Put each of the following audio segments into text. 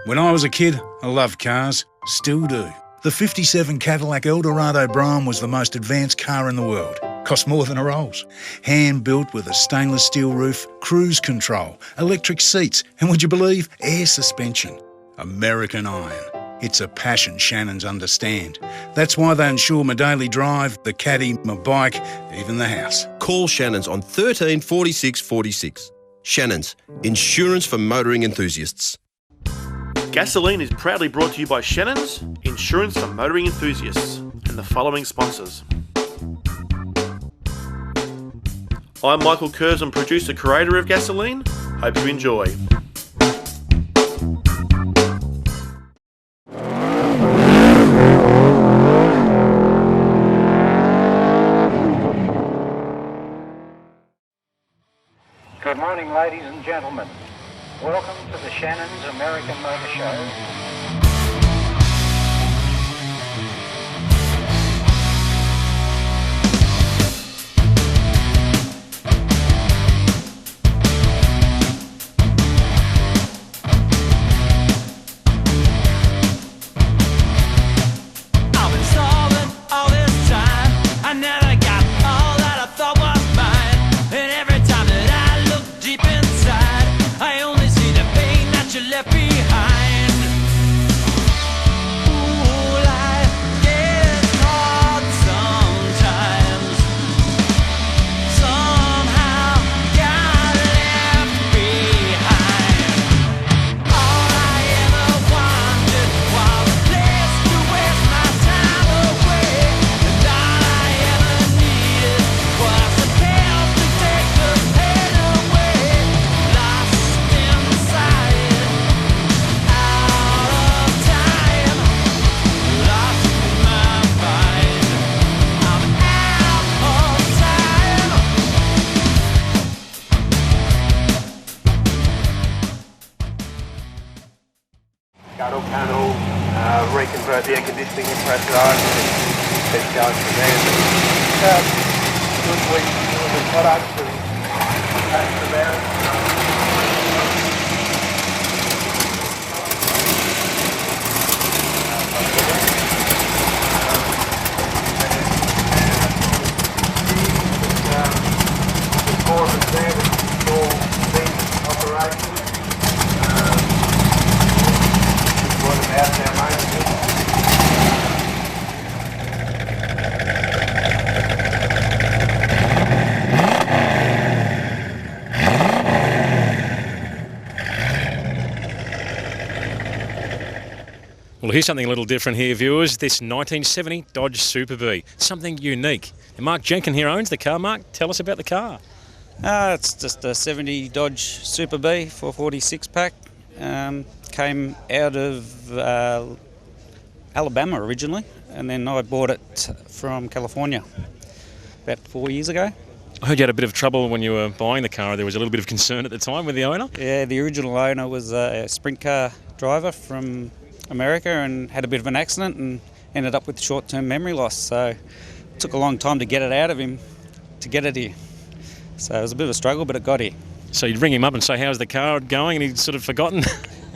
When I was a kid, I loved cars. Still do. The 57 Cadillac Eldorado Brougham was the most advanced car in the world. Cost more than a Rolls. Hand-built with a stainless steel roof, cruise control, electric seats, and would you believe, air suspension. American iron. It's a passion Shannons understand. That's why they insure my daily drive, the caddy, my bike, even the house. Call Shannons on 13 46 46. Shannons, insurance for motoring enthusiasts. Gasoline is proudly brought to you by Shannons, insurance for motoring enthusiasts, and the following sponsors. I'm Michael Curzon, producer, creator of Gasoline. Hope you enjoy. Good morning, ladies and gentlemen. Welcome to the Shannons American Motor Show. Reconvert the air conditioning and pressurise and keep going from there. Good week of the products and taste about it. More of a standard small beef operation. What about our main Well, here's something a little different here, viewers. This 1970 Dodge Super Bee. Something unique. And Mark Jenkin here owns the car. Mark, tell us about the car. It's just a 70 Dodge Super Bee 446 pack. Came out of Alabama originally, and then I bought it from California about 4 years ago. I heard you had a bit of trouble when you were buying the car. There was a little bit of concern at the time with the owner. Yeah, the original owner was a sprint car driver from America and had a bit of an accident and ended up with short-term memory loss. So it took a long time to get it out of him to get it here. So it was a bit of a struggle, but it got here. So you'd ring him up and say, how's the car going? And he'd sort of forgotten.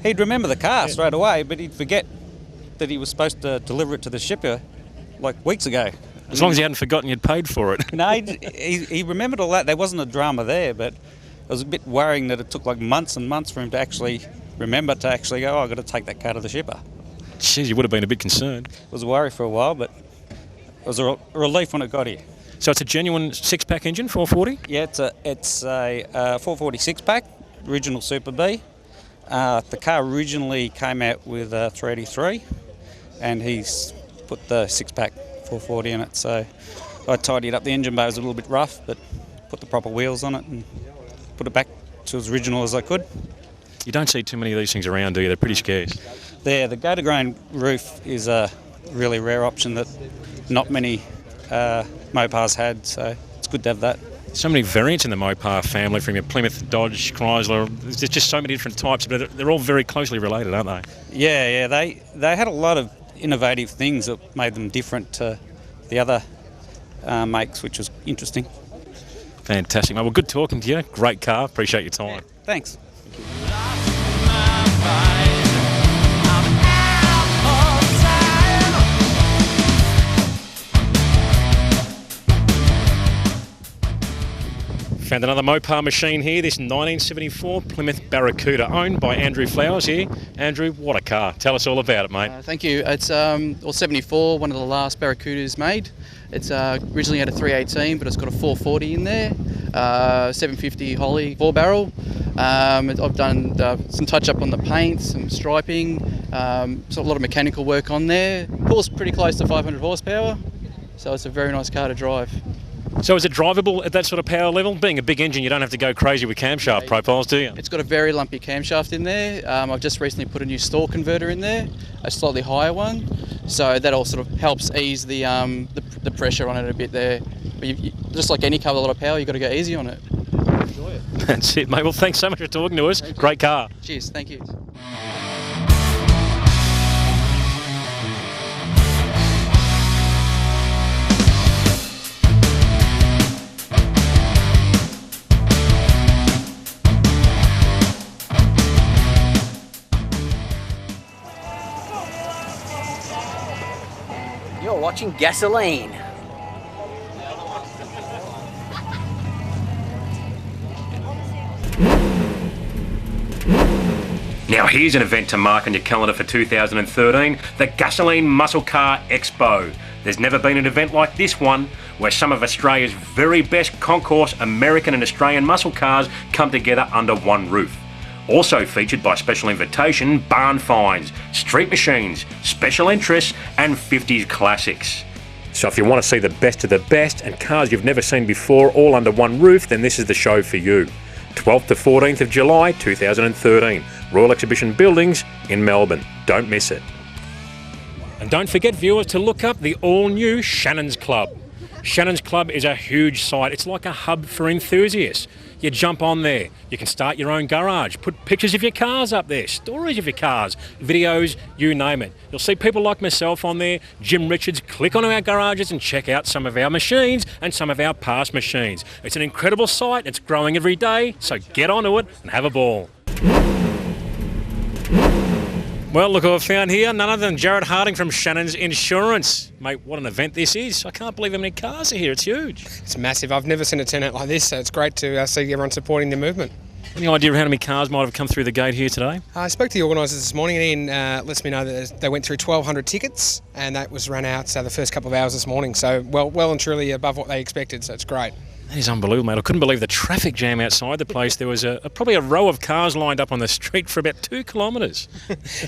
He'd remember the car straight away, but he'd forget that he was supposed to deliver it to the shipper like weeks ago. As long as he hadn't forgotten you'd paid for it. No, he remembered all that. There wasn't a drama there, but it was a bit worrying that it took like months and months for him to actually remember to actually go, I've got to take that car to the shipper. Jeez, you would have been a bit concerned. It was a worry for a while, but it was a relief when it got here. So it's a genuine six-pack engine, 440? Yeah, it's a 446 pack, original Super Bee. The car originally came out with a 383, and he's put the six-pack 440 in it. So I tidied up the engine bay. It was a little bit rough, but put the proper wheels on it and put it back to as original as I could. You don't see too many of these things around, do you? They're pretty scarce. The Gator Grain roof is a really rare option that not many Mopars had, so it's good to have that. So many variants in the Mopar family, from your Plymouth, Dodge, Chrysler. There's just so many different types, but they're all very closely related, aren't they? Yeah. They had a lot of innovative things that made them different to the other makes, which was interesting. Fantastic, mate. Well, good talking to you. Great car. Appreciate your time. Yeah, thanks. Lost my mind. Found another Mopar machine here, this 1974 Plymouth Barracuda, owned by Andrew Flowers here. Andrew, what a car. Tell us all about it, mate. Thank you. It's 74, one of the last Barracudas made. It's originally had a 318, but it's got a 440 in there, 750 Holly 4-barrel. I've done some touch-up on the paint, some striping, so a lot of mechanical work on there. Pulls pretty close to 500 horsepower, so it's a very nice car to drive. So is it drivable at that sort of power level? Being a big engine, you don't have to go crazy with camshaft profiles, do you? It's got a very lumpy camshaft in there. I've just recently put a new stall converter in there, a slightly higher one, so that all sort of helps ease the pressure on it a bit there. But just like any car with a lot of power, you've got to go easy on it. Enjoy it. That's it, mate. Well, thanks so much for talking to us. Great car. Cheers, thank you. You're watching Gasolene. Now here's an event to mark on your calendar for 2013, the Gasolene Muscle Car Expo. There's never been an event like this one, where some of Australia's very best concourse American and Australian muscle cars come together under one roof. Also featured by special invitation, barn finds, street machines, special interests and 50s classics. So if you want to see the best of the best and cars you've never seen before all under one roof, then this is the show for you. 12th to 14th of July 2013, Royal Exhibition Buildings in Melbourne. Don't miss it. And don't forget, viewers, to look up the all-new Shannons Club. Shannons Club is a huge site. It's like a hub for enthusiasts. You jump on there, you can start your own garage, put pictures of your cars up there, stories of your cars, videos, you name it. You'll see people like myself on there, Jim Richards. Click onto our garages and check out some of our machines and some of our past machines. It's an incredible site, it's growing every day, so get onto it and have a ball. Well, look who I've found here, none other than Jared Harding from Shannons Insurance. Mate, what an event this is. I can't believe how many cars are here, it's huge. It's massive. I've never seen a turnout like this, so it's great to see everyone supporting the movement. Any idea of how many cars might have come through the gate here today? I spoke to the organisers this morning, and Ian lets me know that they went through 1,200 tickets, and that was run out the first couple of hours this morning, so well and truly above what they expected, so it's great. That is unbelievable, mate. I couldn't believe the traffic jam outside the place. There was probably a row of cars lined up on the street for about 2 kilometres.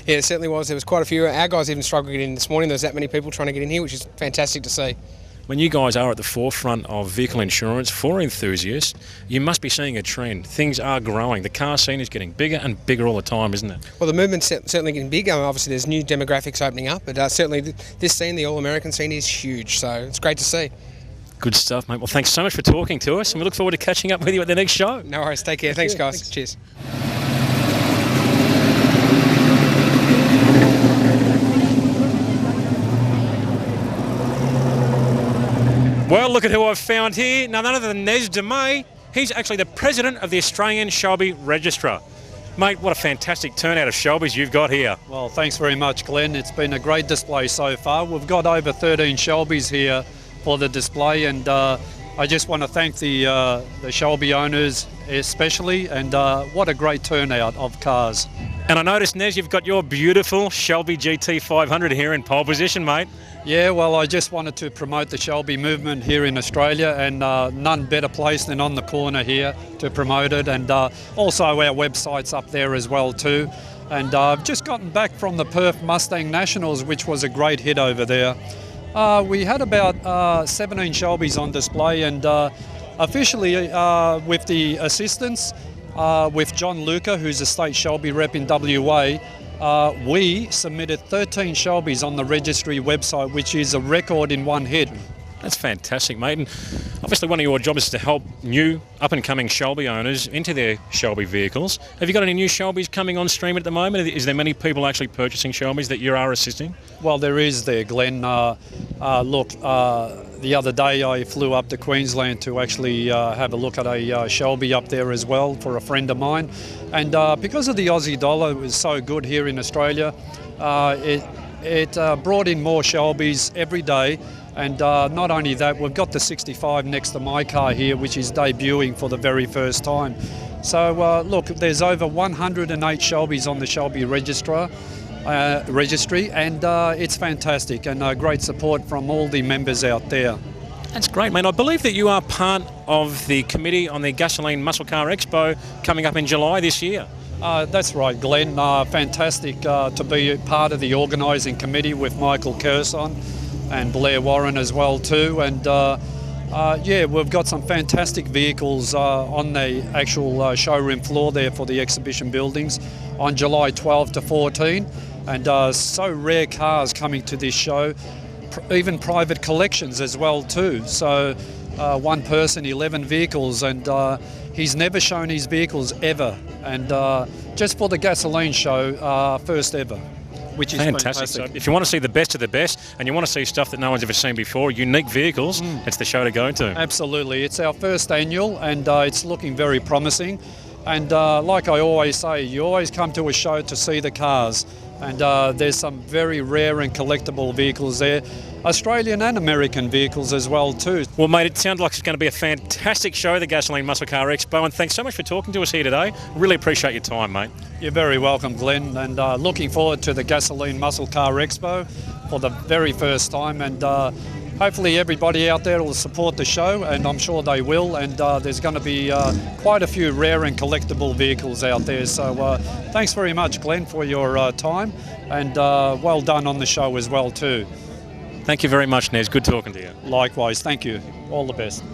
Yeah, it certainly was. There was quite a few. Our guys even struggled to get in this morning. There was that many people trying to get in here, which is fantastic to see. When you guys are at the forefront of vehicle insurance for enthusiasts, you must be seeing a trend. Things are growing. The car scene is getting bigger and bigger all the time, isn't it? Well, the movement's certainly getting big. Obviously, there's new demographics opening up, but certainly this scene, the all-American scene, is huge, so it's great to see. Good stuff, mate. Well, thanks so much for talking to us, and we look forward to catching up with you at the next show. No worries. Take care. Thanks, guys. Cheers. Well, look at who I've found here. None other than Nez DeMay. He's actually the president of the Australian Shelby Registrar. Mate, what a fantastic turnout of Shelbys you've got here. Well, thanks very much, Glenn. It's been a great display so far. We've got over 13 Shelbys here for the display, and I just want to thank the Shelby owners especially, and what a great turnout of cars. And I noticed, Nez, you've got your beautiful Shelby GT350 here in pole position, mate. Yeah, well, I just wanted to promote the Shelby movement here in Australia, and none better place than on the corner here to promote it, and also our website's up there as well too. And I've just gotten back from the Perth Mustang Nationals, which was a great hit over there. We had about 17 Shelbys on display, and officially with the assistance with John Luca, who's a state Shelby rep in WA, we submitted 13 Shelbys on the registry website, which is a record in one hit. That's fantastic, mate. And obviously one of your jobs is to help new up-and-coming Shelby owners into their Shelby vehicles. Have you got any new Shelbys coming on stream at the moment? Is there many people actually purchasing Shelbys that you are assisting? Well, there is there, Glenn. Look, the other day I flew up to Queensland to actually have a look at a Shelby up there as well for a friend of mine. And because of the Aussie dollar was so good here in Australia, it brought in more Shelbys every day. And not only that, we've got the 65 next to my car here, which is debuting for the very first time. So look, there's over 108 Shelbys on the Shelby registry, and it's fantastic, and great support from all the members out there. That's great, mate. I believe that you are part of the committee on the Gasolene Muscle Car Expo coming up in July this year. That's right, Glenn. Fantastic to be part of the organising committee with Michael Kerson and Blair Warren as well too. And yeah, we've got some fantastic vehicles on the actual showroom floor there for the exhibition buildings on July 12 to 14. And so rare cars coming to this show, even private collections as well too. So one person, 11 vehicles, and he's never shown his vehicles ever. And just for the Gasoline show, first ever, which is fantastic. So if you want to see the best of the best and you want to see stuff that no one's ever seen before, unique vehicles, it's the show to go to. Absolutely. It's our first annual, and it's looking very promising. And like I always say, you always come to a show to see the cars. And there's some very rare and collectible vehicles there. Australian and American vehicles as well too. Well, mate, it sounds like it's going to be a fantastic show, the Gasoline Muscle Car Expo, and thanks so much for talking to us here today. Really appreciate your time, mate. You're very welcome, Glenn, and looking forward to the Gasoline Muscle Car Expo for the very first time, and hopefully everybody out there will support the show, and I'm sure they will, and there's going to be quite a few rare and collectible vehicles out there. So thanks very much, Glenn, for your time, and well done on the show as well too. Thank you very much, Nez. Good talking to you. Likewise. Thank you. All the best.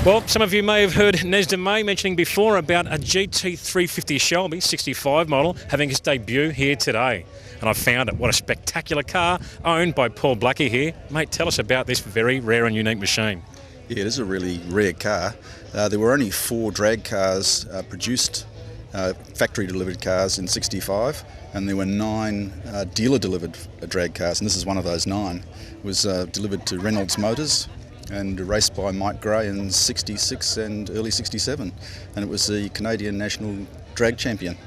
Well, some of you may have heard Nez de May mentioning before about a GT350 Shelby 65 model having its debut here today. And I found it. What a spectacular car, owned by Paul Blackie here. Mate, tell us about this very rare and unique machine. Yeah, it is a really rare car. There were only 4 drag cars produced, factory-delivered cars in 65, and there were 9 dealer-delivered drag cars, and this is one of those 9. It was delivered to Reynolds Motors and raced by Mike Gray in 66 and early 67, and it was the Canadian National Drag Champion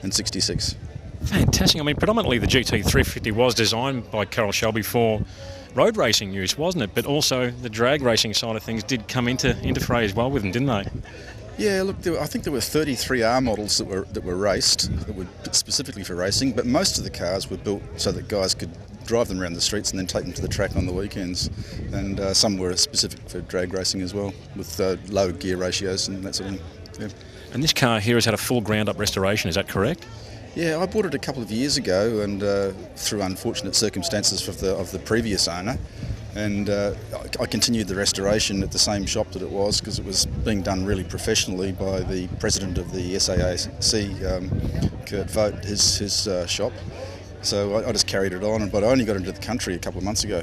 in 66. Fantastic. I mean, predominantly the GT350 was designed by Carroll Shelby for road racing use, wasn't it? But also the drag racing side of things did come into fray as well with them, didn't they? Yeah, look, I think there were 33R models that were raced, that were specifically for racing, but most of the cars were built so that guys could drive them around the streets and then take them to the track on the weekends. And some were specific for drag racing as well, with low gear ratios and that sort of thing. Yeah. And this car here has had a full ground-up restoration, is that correct? Yeah, I bought it a couple of years ago, and through unfortunate circumstances of the previous owner, and I continued the restoration at the same shop that it was, because it was being done really professionally by the president of the SAAC, Kurt Vogt, his shop. So I just carried it on, but I only got into the country a couple of months ago.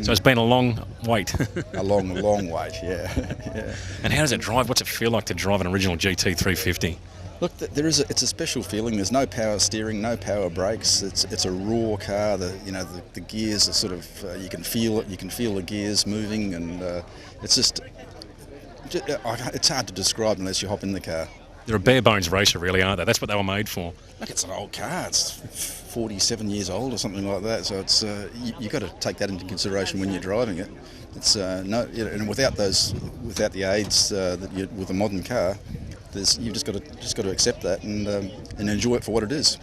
So it's been a long wait. A long wait, yeah. Yeah. And how does it drive? What's it feel like to drive an original GT350? Look, it's a special feeling. There's no power steering, no power brakes. It's a raw car. The gears are sort of you can feel it. You can feel the gears moving, and it's hard to describe unless you hop in the car. They're a bare bones racer, really, aren't they? That's what they were made for. Look, it's an old car. It's 47 years old or something like that. So it's you've got to take that into consideration when you're driving it. It's and without the aids with a modern car. You've just got to accept that and enjoy it for what it is.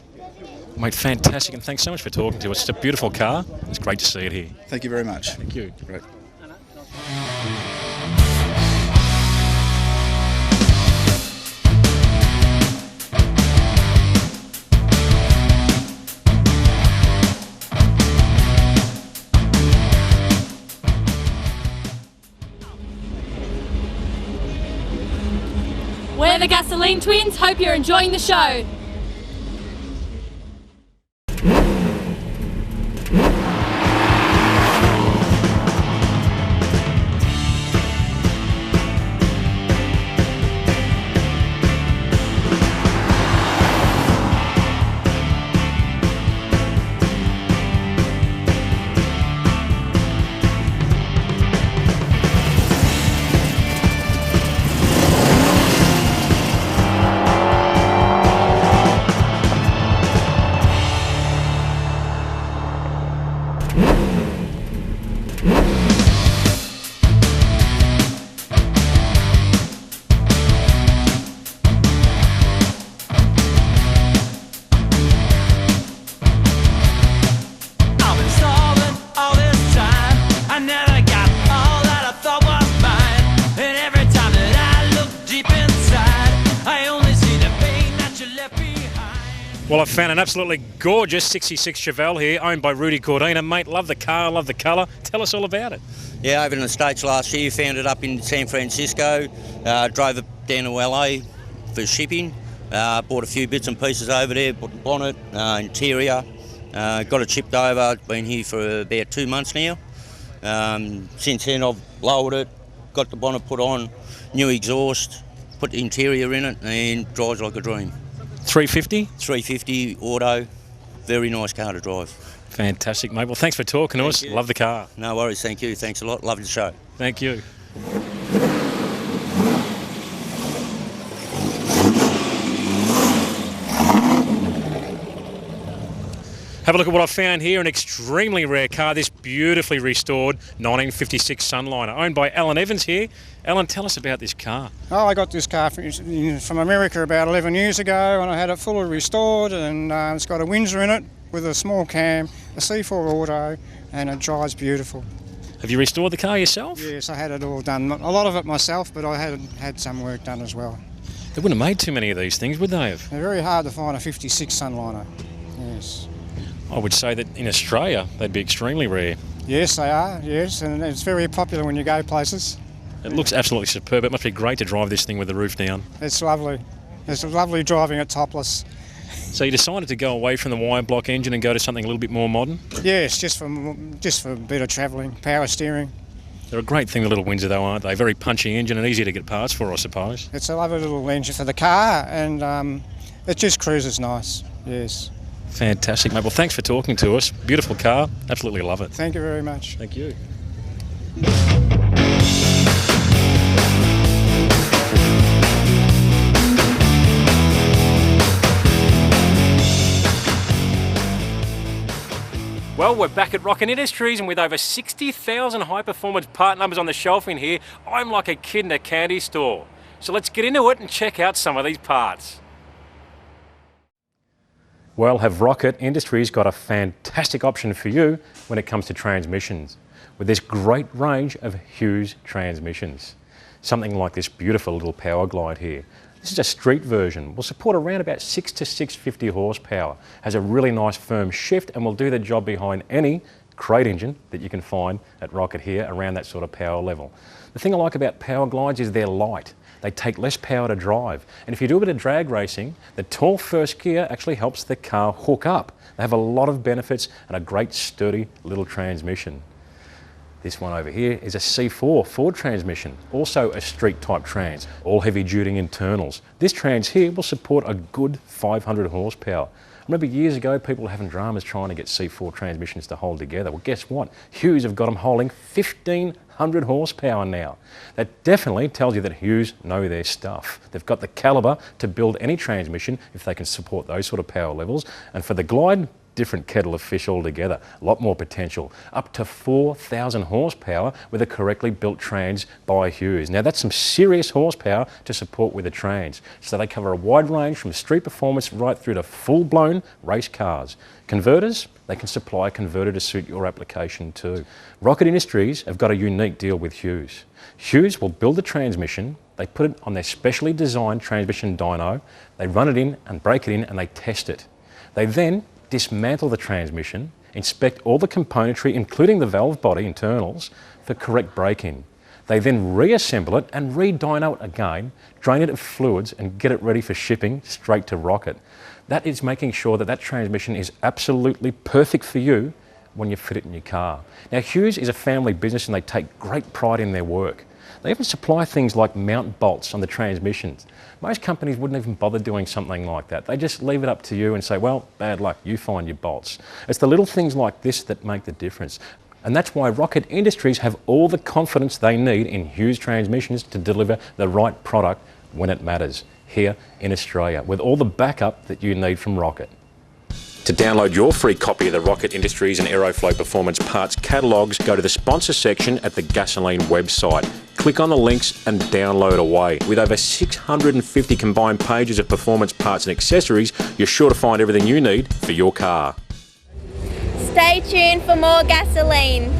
Mate, fantastic, and thanks so much for talking to us. It's a beautiful car. It's great to see it here. Thank you very much. Thank you. Great. We're the Gasoline Twins. Hope you're enjoying the show. Well, I've found an absolutely gorgeous 66 Chevelle here, owned by Rudy Cordina. Mate, love the car, love the colour. Tell us all about it. Yeah, over in the States last year, found it up in San Francisco, drove it down to LA for shipping, bought a few bits and pieces over there, put the bonnet, interior, got it shipped over, been here for about 2 months now. Since then I've lowered it, got the bonnet put on, new exhaust, put the interior in it, and drives like a dream. 350? 350 auto, very nice car to drive. Fantastic, mate. Well, thanks for talking to us. Love the car. No worries, thank you. Thanks a lot. Love the show. Thank you. Have a look at what I found here, an extremely rare car, this beautifully restored 1956 Sunliner, owned by Alan Evans here. Alan, tell us about this car. Oh, I got this car from America about 11 years ago, and I had it fully restored, and it's got a Windsor in it with a small cam, a C4 auto, and it drives beautiful. Have you restored the car yourself? Yes, I had it all done. A lot of it myself, but I had some work done as well. They wouldn't have made too many of these things, would they have? They're very hard to find a 56 Sunliner, yes. I would say that in Australia, they'd be extremely rare. Yes, they are, yes, and it's very popular when you go places. It looks absolutely superb. It must be great to drive this thing with the roof down. It's lovely. It's lovely driving it topless. So you decided to go away from the wire block engine and go to something a little bit more modern? Yes, just for a bit of travelling, power steering. They're a great thing, the little Windsor though, aren't they? Very punchy engine and easy to get parts for, I suppose. It's a lovely little engine for the car, and it just cruises nice, yes. Fantastic, mate. Well, thanks for talking to us. Beautiful car. Absolutely love it. Thank you very much. Thank you. Well, we're back at Rocket Industries, and with over 60,000 high-performance part numbers on the shelf in here, I'm like a kid in a candy store. So let's get into it and check out some of these parts. Well, have Rocket Industries got a fantastic option for you when it comes to transmissions, with this great range of Hughes transmissions. Something like this beautiful little Power Glide here. This is a street version. Will support around about 6 to 650 horsepower. Has a really nice firm shift and will do the job behind any crate engine that you can find at Rocket here around that sort of power level. The thing I like about Power Glides is they're light. They take less power to drive. And if you do a bit of drag racing, the tall first gear actually helps the car hook up. They have a lot of benefits and a great sturdy little transmission. This one over here is a C4 Ford transmission, also a street type trans, all heavy duty internals. This trans here will support a good 500 horsepower. I remember years ago people were having dramas trying to get C4 transmissions to hold together. Well, guess what? Hughes have got them holding 1,500 horsepower now. That definitely tells you that Hughes know their stuff. They've got the calibre to build any transmission if they can support those sort of power levels. And for the Glide, different kettle of fish altogether. A lot more potential. Up to 4,000 horsepower with a correctly built trans by Hughes. Now that's some serious horsepower to support with a trans. So they cover a wide range from street performance right through to full-blown race cars. Converters, they can supply a converter to suit your application too. Rocket Industries have got a unique deal with Hughes. Hughes will build the transmission, they put it on their specially designed transmission dyno, they run it in and break it in and they test it. They then dismantle the transmission, inspect all the componentry including the valve body internals for correct break-in. They then reassemble it and re-dyno it again, drain it of fluids and get it ready for shipping straight to Rocket. That is making sure that that transmission is absolutely perfect for you when you fit it in your car. Now Hughes is a family business and they take great pride in their work. They even supply things like mount bolts on the transmissions. Most companies wouldn't even bother doing something like that. They just leave it up to you and say, well, bad luck, you find your bolts. It's the little things like this that make the difference. And that's why Rocket Industries have all the confidence they need in Hughes transmissions to deliver the right product when it matters here in Australia, with all the backup that you need from Rocket. To download your free copy of the Rocket Industries and Aeroflow Performance Parts catalogues, go to the sponsor section at the Gasolene website. Click on the links and download away. With over 650 combined pages of performance parts and accessories, you're sure to find everything you need for your car. Stay tuned for more Gasolene.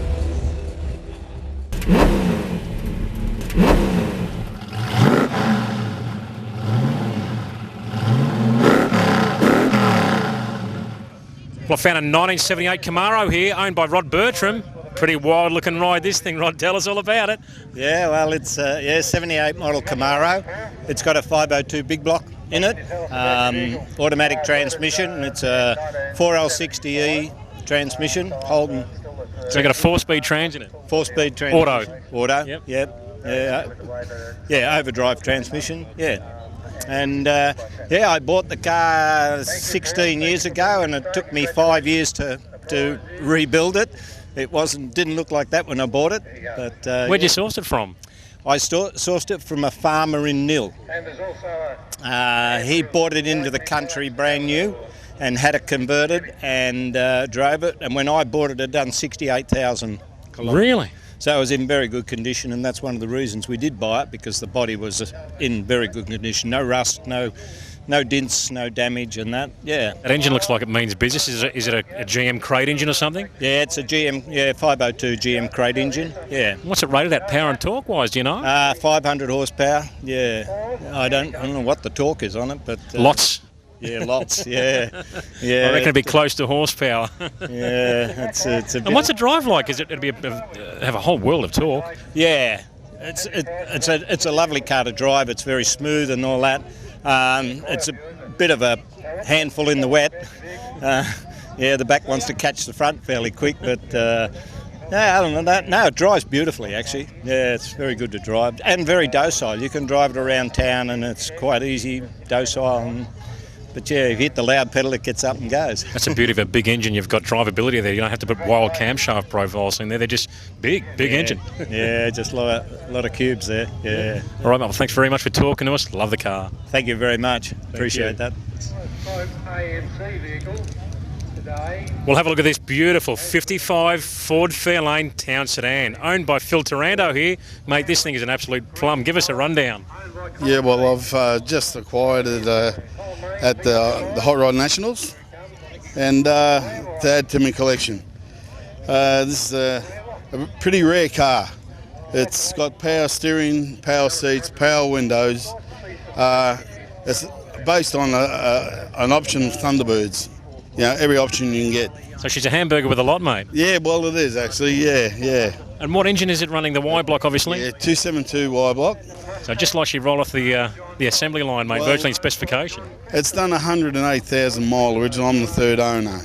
Well, I found a 1978 Camaro here, owned by Rod Bertram. Pretty wild looking ride, this thing, Rod. Tell us all about it. Yeah, well, it's a 78 model Camaro. It's got a 502 big block in it, automatic transmission. It's a 4L60E transmission, Holden. So you got a 4-speed trans in it? 4-speed transmission. Auto. Yep. Yeah, overdrive transmission, yeah. And I bought the car 16 years ago, and it took me 5 years to rebuild it. It didn't look like that when I bought it. But where'd you source it from? I sourced it from a farmer in Nil. He bought it into the country brand new and had it converted and drove it. And when I bought it, it had done 68,000 kilometres. Really? So it was in very good condition, and that's one of the reasons we did buy it, because the body was in very good condition. No rust, no dents, no damage, and that. Yeah. That engine looks like it means business. Is it a GM crate engine or something? Yeah, it's a GM, 502 GM crate engine. Yeah. What's it rated at, power and torque wise? Do you know? 500 horsepower. Yeah. I don't know what the torque is on it, but lots. Yeah, lots. Yeah. I reckon it'd be close to horsepower. Yeah, it's a bit. And what's it drive like? It'd be have a whole world of torque. Yeah, it's a lovely car to drive. It's very smooth and all that. It's a bit of a handful in the wet. The back wants to catch the front fairly quick, but I don't know. No, it drives beautifully actually. Yeah, it's very good to drive and very docile. You can drive it around town, and it's quite easy, docile. But yeah, if you hit the loud pedal, it gets up and goes. That's the beauty of a big engine. You've got drivability there. You don't have to put wild camshaft profiles in there. They're just big engine. Yeah, just a lot of cubes there. Yeah. All right, mate. Well, thanks very much for talking to us. Love the car. Thank you very much. Appreciate that. AMC vehicle today. We'll have a look at this beautiful 55 Ford Fairlane town sedan, owned by Phil Taranto here. Mate, this thing is an absolute plum. Give us a rundown. Yeah, well, I've just acquired it at the Hot Rod Nationals, and to add to my collection. This is a pretty rare car. It's got power steering, power seats, power windows. It's based on an option of Thunderbirds. You know, every option you can get. So she's a hamburger with a lot, mate. Yeah, well, it is actually. Yeah. And what engine is it running? The Y block, obviously. Yeah, 272 Y block. So just like she roll off the assembly line, mate, virtually in specification. It's done 108,000 mile original. I'm the third owner.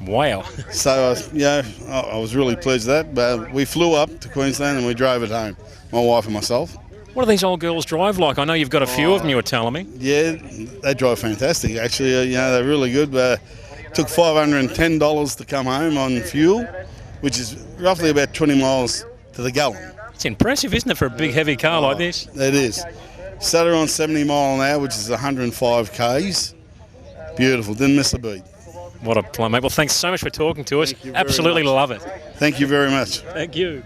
Wow. So I was really pleased with that. But we flew up to Queensland and we drove it home, my wife and myself. What do these old girls drive like? I know you've got a few of them, you were telling me. Yeah, they drive fantastic. Actually, they're really good. But took $510 to come home on fuel, which is roughly about 20 miles to the gallon. It's impressive, isn't it, for a big, heavy car like this? It is. Set her on 70 mile an hour, which is 105 Ks. Beautiful, didn't miss a beat. What a plum, mate. Well, thanks so much for talking to us. Absolutely love it. Thank you very much. Thank you.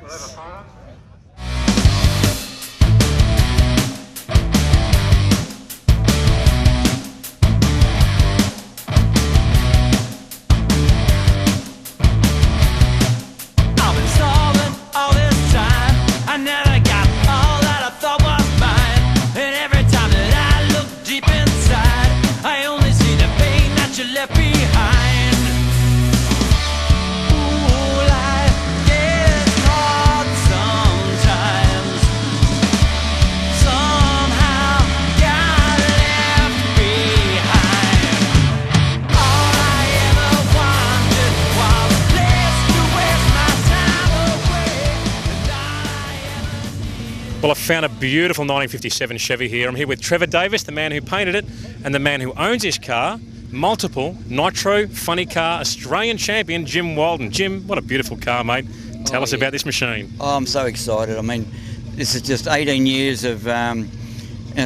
Well, I found a beautiful 1957 Chevy here. I'm here with Trevor Davis, the man who painted it, and the man who owns this car, multiple Nitro Funny Car Australian champion, Jim Walden. Jim, what a beautiful car, mate. Tell us about this machine. Oh, I'm so excited. I mean, this is just 18 years of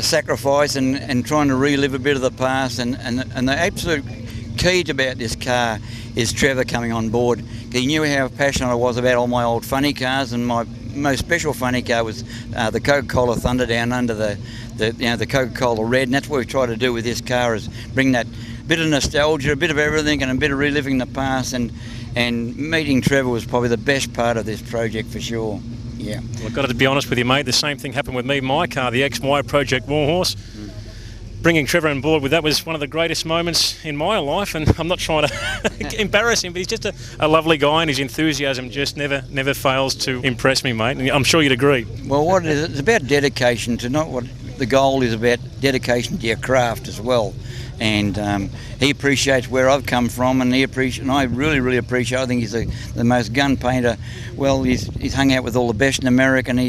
sacrifice and trying to relive a bit of the past, and the absolute key about this car is Trevor coming on board. He knew how passionate I was about all my old funny cars, and my most special funny car was the Coca-Cola Thunder down under the Coca-Cola Red, and that's what we try to do with this car, is bring that bit of nostalgia, a bit of everything, and a bit of reliving the past, and meeting Trevor was probably the best part of this project for sure. Yeah. Well, I've got to be honest with you, mate, the same thing happened with me, my car, the XY Project Warhorse. Bringing Trevor on board with that was one of the greatest moments in my life, and I'm not trying to embarrass him, but he's just a lovely guy, and his enthusiasm just never fails to impress me, mate, and I'm sure you'd agree. Well, what it is, it's about dedication to not what the goal is, about dedication to your craft as well. And he appreciates where I've come from, and I really appreciate. I think he's the most gun painter. Well, he's hung out with all the best in America, and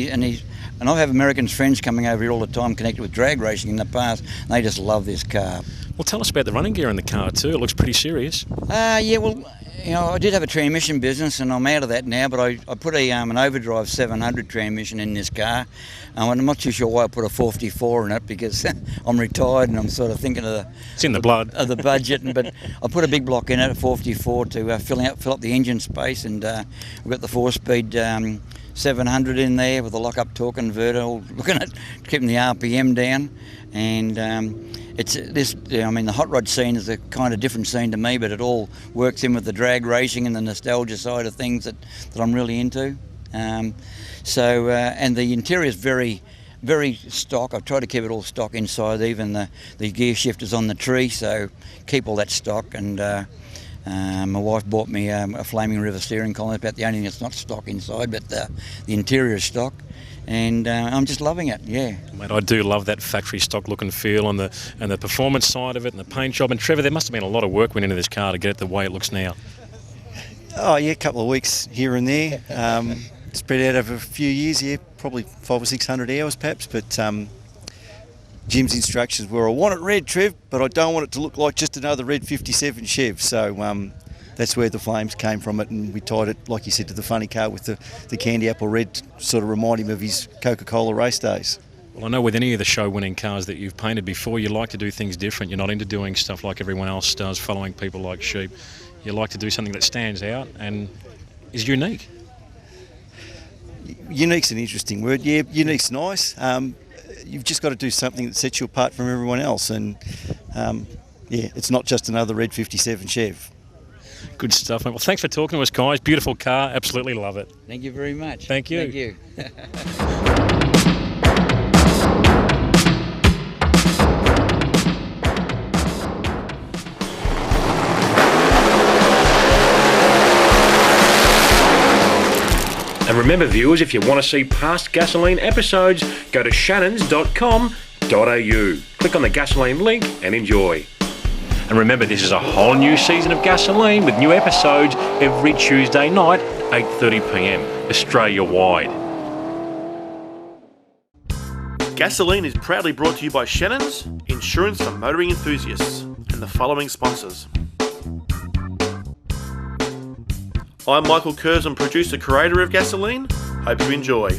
I have American friends coming over here all the time, connected with drag racing in the past, and they just love this car. Well, tell us about the running gear in the car too. It looks pretty serious. Yeah, well, I did have a transmission business, and I'm out of that now, but I put an overdrive 700 transmission in this car. I'm not too sure why I put a 454 in it, because I'm retired and I'm sort of thinking of it's in the blood of the budget. But I put a big block in it, a 454, to fill up the engine space, and we've got the 4-speed 700 in there with a lock-up torque converter, all looking at keeping the RPM down, and the hot rod scene is a kind of different scene to me, but it all works in with the drag racing and the nostalgia side of things that I'm really into. And the interior is very stock. I've tried to keep it all stock inside, even the gear shifters on the tree, so keep all that stock. And my wife bought me a Flaming River steering column. It's about the only thing that's not stock inside, but the interior is stock. And I'm just loving it, yeah. Mate, I do love that factory stock look and feel, and the performance side of it, and the paint job. And Trevor, there must have been a lot of work went into this car to get it the way it looks now. Oh yeah, a couple of weeks here and there, spread out over a few years. Yeah, probably 500 or 600 hours perhaps. But Jim's instructions were, I want it red, Trev, but I don't want it to look like just another red 57 Chev. So that's where the flames came from it, and we tied it, like you said, to the funny car with the candy apple red, sort of remind him of his Coca-Cola race days. Well, I know with any of the show-winning cars that you've painted before, you like to do things different. You're not into doing stuff like everyone else does, following people like sheep. You like to do something that stands out and is unique. Unique's an interesting word. Yeah, unique's nice. You've just got to do something that sets you apart from everyone else, and it's not just another red 57 Chev. Good stuff, mate. Well, thanks for talking to us, guys. Beautiful car. Absolutely love it. Thank you very much. Thank you. Thank you. And remember, viewers, if you want to see past Gasoline episodes, go to shannons.com.au. Click on the Gasoline link and enjoy. And remember, this is a whole new season of Gasoline with new episodes every Tuesday night, 8:30 p.m, Australia-wide. Gasoline is proudly brought to you by Shannons, insurance for motoring enthusiasts, and the following sponsors. I'm Michael Curzon, producer, creator of Gasoline. Hope you enjoy.